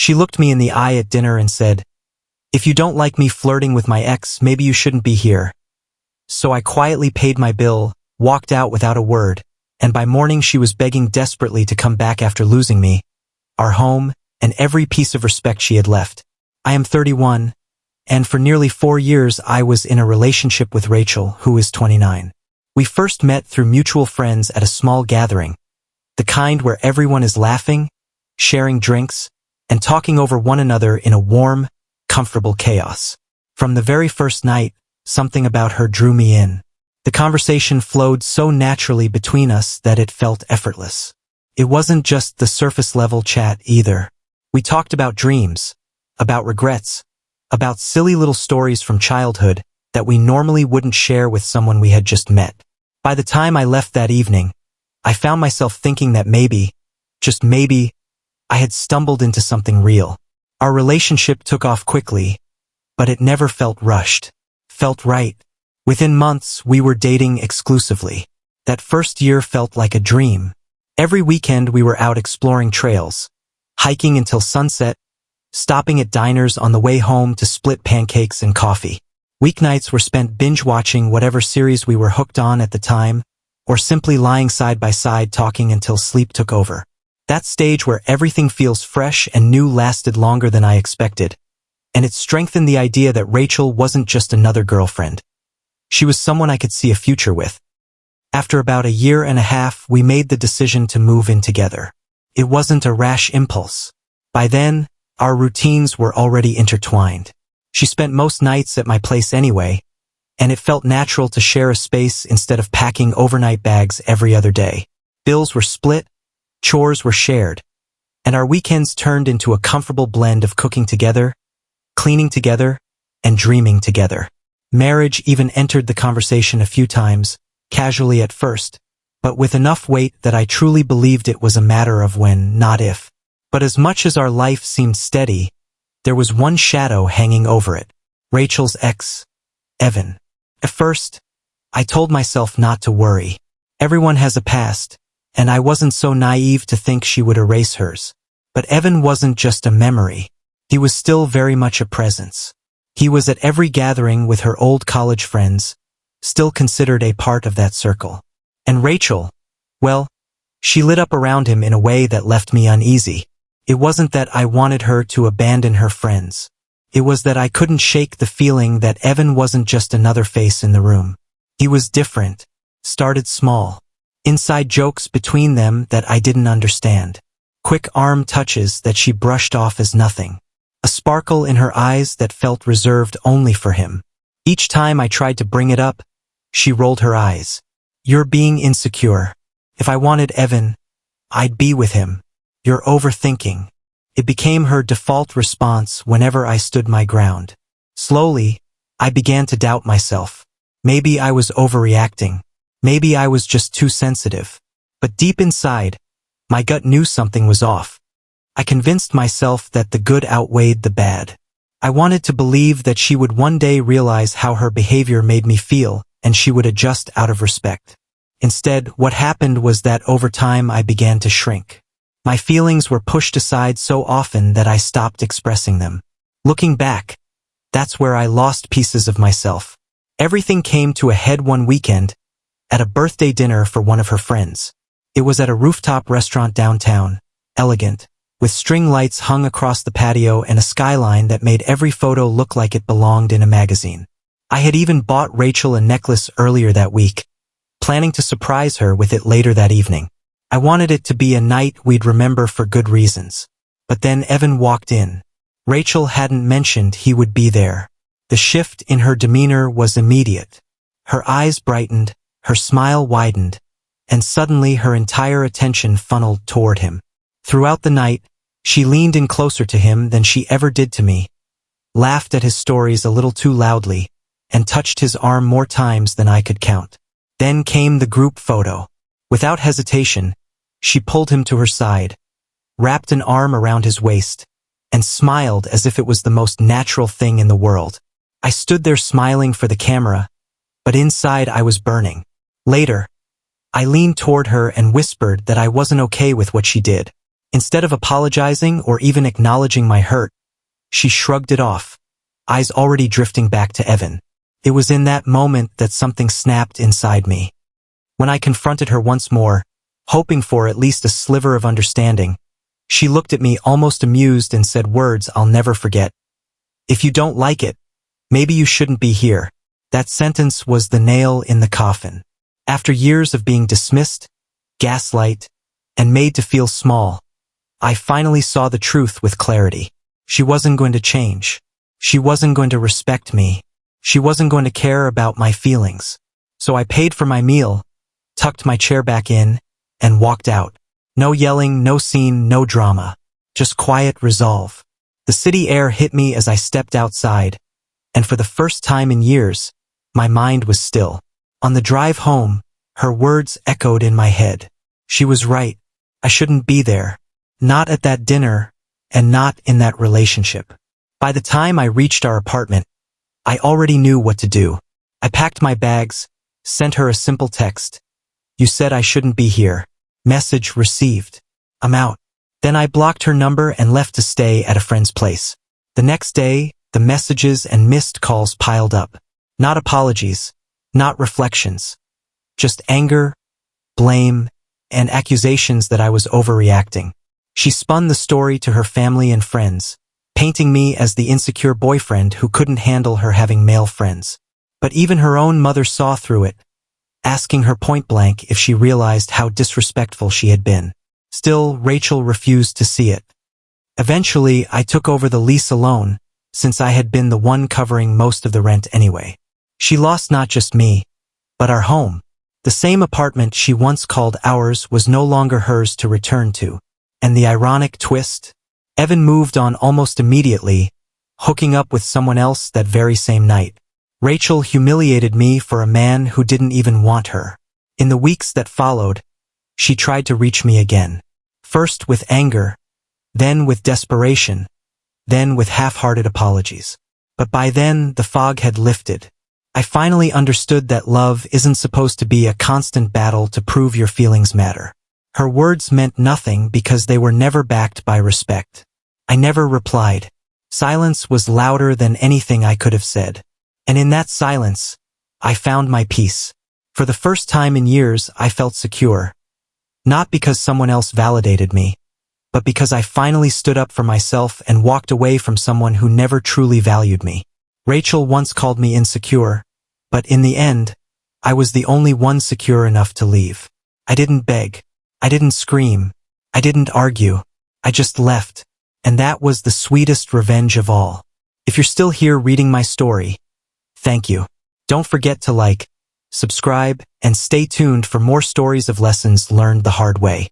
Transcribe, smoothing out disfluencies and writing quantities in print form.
She looked me in the eye at dinner and said, "If you don't like me flirting with my ex, maybe you shouldn't be here." So I quietly paid my bill, walked out without a word, and by morning she was begging desperately to come back after losing me, our home, and every piece of respect she had left. I am 31, and for nearly 4 years I was in a relationship with Rachel, who is 29. We first met through mutual friends at a small gathering, the kind where everyone is laughing, sharing drinks, and talking over one another in a warm, comfortable chaos. From the very first night, something about her drew me in. The conversation flowed so naturally between us that it felt effortless. It wasn't just the surface-level chat either. We talked about dreams, about regrets, about silly little stories from childhood that we normally wouldn't share with someone we had just met. By the time I left that evening, I found myself thinking that maybe, just maybe, I had stumbled into something real. Our relationship took off quickly, but it never felt rushed. Felt right. Within months, we were dating exclusively. That first year felt like a dream. Every weekend we were out exploring trails, hiking until sunset, stopping at diners on the way home to split pancakes and coffee. Weeknights were spent binge-watching whatever series we were hooked on at the time, or simply lying side by side talking until sleep took over. That stage where everything feels fresh and new lasted longer than I expected, and it strengthened the idea that Rachel wasn't just another girlfriend. She was someone I could see a future with. After about a year and a half, we made the decision to move in together. It wasn't a rash impulse. By then, our routines were already intertwined. She spent most nights at my place anyway, and it felt natural to share a space instead of packing overnight bags every other day. Bills were split, chores were shared, and our weekends turned into a comfortable blend of cooking together, cleaning together, and dreaming together. Marriage even entered the conversation a few times, casually at first, but with enough weight that I truly believed it was a matter of when, not if. But as much as our life seemed steady, there was one shadow hanging over it. Rachel's ex, Evan. At first, I told myself not to worry. Everyone has a past, and I wasn't so naive to think she would erase hers. But Evan wasn't just a memory. He was still very much a presence. He was at every gathering with her old college friends, still considered a part of that circle. And Rachel, well, she lit up around him in a way that left me uneasy. It wasn't that I wanted her to abandon her friends. It was that I couldn't shake the feeling that Evan wasn't just another face in the room. He was different, started small. Inside jokes between them that I didn't understand. Quick arm touches that she brushed off as nothing. A sparkle in her eyes that felt reserved only for him. Each time I tried to bring it up, she rolled her eyes. "You're being insecure. If I wanted Evan, I'd be with him. You're overthinking." It became her default response whenever I stood my ground. Slowly, I began to doubt myself. Maybe I was overreacting. Maybe I was just too sensitive. But deep inside, my gut knew something was off. I convinced myself that the good outweighed the bad. I wanted to believe that she would one day realize how her behavior made me feel, and she would adjust out of respect. Instead, what happened was that over time I began to shrink. My feelings were pushed aside so often that I stopped expressing them. Looking back, that's where I lost pieces of myself. Everything came to a head one weekend, at a birthday dinner for one of her friends. It was at a rooftop restaurant downtown, elegant, with string lights hung across the patio and a skyline that made every photo look like it belonged in a magazine. I had even bought Rachel a necklace earlier that week, planning to surprise her with it later that evening. I wanted it to be a night we'd remember for good reasons. But then Evan walked in. Rachel hadn't mentioned he would be there. The shift in her demeanor was immediate. Her eyes brightened, her smile widened, and suddenly her entire attention funneled toward him. Throughout the night, she leaned in closer to him than she ever did to me, laughed at his stories a little too loudly, and touched his arm more times than I could count. Then came the group photo. Without hesitation, she pulled him to her side, wrapped an arm around his waist, and smiled as if it was the most natural thing in the world. I stood there smiling for the camera, but inside I was burning. Later, I leaned toward her and whispered that I wasn't okay with what she did. Instead of apologizing or even acknowledging my hurt, she shrugged it off, eyes already drifting back to Evan. It was in that moment that something snapped inside me. When I confronted her once more, hoping for at least a sliver of understanding, she looked at me almost amused and said words I'll never forget. "If you don't like it, maybe you shouldn't be here." That sentence was the nail in the coffin. After years of being dismissed, gaslight, and made to feel small, I finally saw the truth with clarity. She wasn't going to change. She wasn't going to respect me. She wasn't going to care about my feelings. So I paid for my meal, tucked my chair back in, and walked out. No yelling, no scene, no drama. Just quiet resolve. The city air hit me as I stepped outside, and for the first time in years, my mind was still. On the drive home, her words echoed in my head. She was right. I shouldn't be there. Not at that dinner, and not in that relationship. By the time I reached our apartment, I already knew what to do. I packed my bags, sent her a simple text. "You said I shouldn't be here. Message received. I'm out." Then I blocked her number and left to stay at a friend's place. The next day, the messages and missed calls piled up. Not apologies, not reflections. Just anger, blame, and accusations that I was overreacting. She spun the story to her family and friends, painting me as the insecure boyfriend who couldn't handle her having male friends. But even her own mother saw through it, asking her point blank if she realized how disrespectful she had been. Still, Rachel refused to see it. Eventually, I took over the lease alone, since I had been the one covering most of the rent anyway. She lost not just me, but our home. The same apartment she once called ours was no longer hers to return to. And the ironic twist? Evan moved on almost immediately, hooking up with someone else that very same night. Rachel humiliated me for a man who didn't even want her. In the weeks that followed, she tried to reach me again. First with anger, then with desperation, then with half-hearted apologies. But by then, the fog had lifted. I finally understood that love isn't supposed to be a constant battle to prove your feelings matter. Her words meant nothing because they were never backed by respect. I never replied. Silence was louder than anything I could have said. And in that silence, I found my peace. For the first time in years, I felt secure. Not because someone else validated me, but because I finally stood up for myself and walked away from someone who never truly valued me. Rachel once called me insecure, but in the end, I was the only one secure enough to leave. I didn't beg. I didn't scream. I didn't argue. I just left. And that was the sweetest revenge of all. If you're still here reading my story, thank you. Don't forget to like, subscribe, and stay tuned for more stories of lessons learned the hard way.